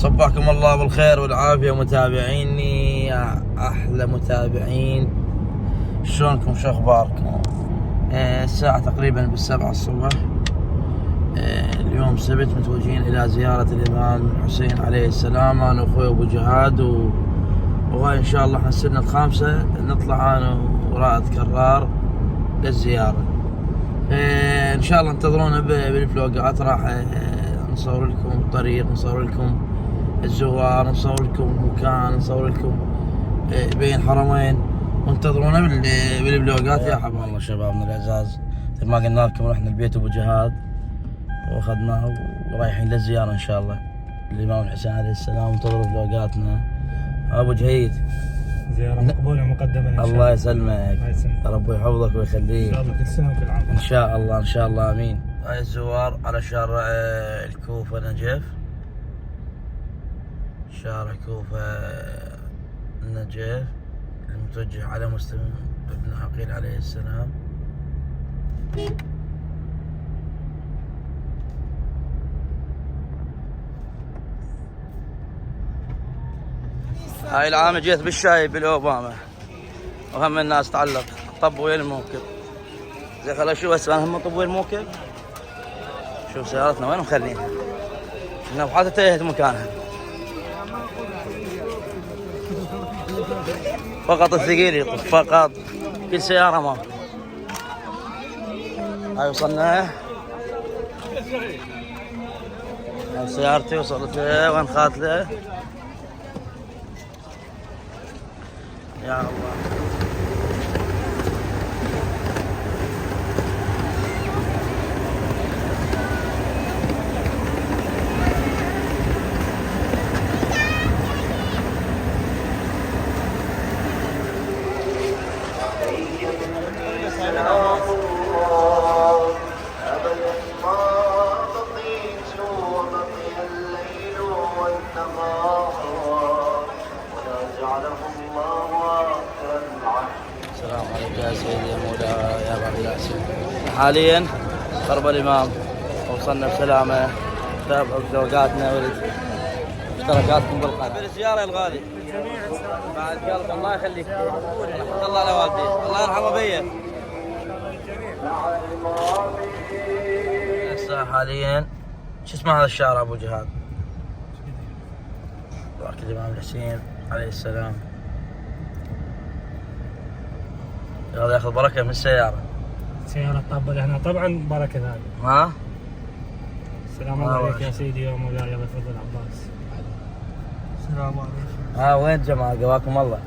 صبحكم الله بالخير والعافية متابعيني يا أحلى متابعين. شلونكم؟ شو أخباركم؟ الساعة تقريبا بالسبعة الصبح. اليوم سبت، متوجهين إلى زيارة الإمام الحسين عليه السلام أنا وأخوي أبو جهاد وهاي إن شاء الله احنا السنة الخامسة نطلع أنا ورائد كرار للزيارة. إن شاء الله انتظرونا بالفلوقات. راح نصور لكم الطريق، نصور لكم الزوار، نصور لكم المكان، نصور لكم بين حرمين، وانتظرونا بالفلوقات يا حبايبي. والله شبابنا الأعزاز مثل ما قلنا لكم رحنا البيت أبو جهاد واخذناه ورايحين للزيارة إن شاء الله الإمام الحسين عليه السلام. انتظروا فلوقاتنا. أبو جهيد زيارة مقبولة مقدما إن شاء الله. الله يسلمك، ربي يحفظك ويخليك إن شاء الله كل سنة وكل عام. إن شاء الله إن شاء الله آمين. هاي الزوار على شارع الكوفة نجف، شارع كوفة نجف المتوجه على مسلم بن عقيل عليه السلام. هاي العام جيت بالشاي بالأوباما وهم الناس تعلق طب وين الموكب. زي خلا شوف هسه هم طب وين الموكب. شوف سيارتنا وين مخلينها، انها حتى تاهت مكانها. فقط الثقيل يطف فقط، كل سيارة ما. هاي وصلنا. هاي سيارتي وصلت وين خاتله يا الله. السلام عليك يا سيدي يا مولاي يا ابا الياسر. حاليا قرب الامام وصلنا بسلامه. تابعوا فلوقاتنا واشتراكاتكم بالقناه. بالزياره يا الغالي بعد قلب الله يخليك. رحمة الله على والديك، الله يرحمه بيا. هسه حاليا شو اسمه هذا الشارع ابو جهاد؟ بارك الامام الحسين عليه السلام. هذا ياخذ بركه من السياره. سيارة طبل هنا طبعا بركة هذه. ها؟ السلام عليك يا سيدي يا مولاي ابو الفضل عباس. السلام عليكم. وين الجماعه؟ قواكم الله.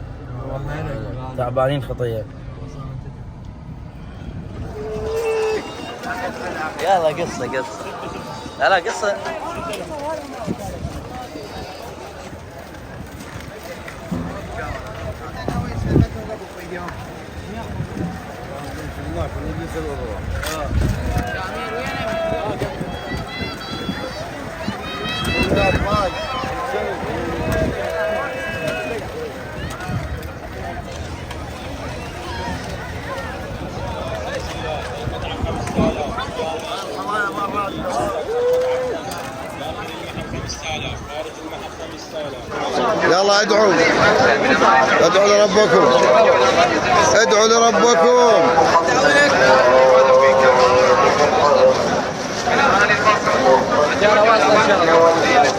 والله تعبانين خطيه. يلا قصه لا قصه. يلا ادعوا لربكم، ادعوا لربكم. يلا واصل ان شاء الله.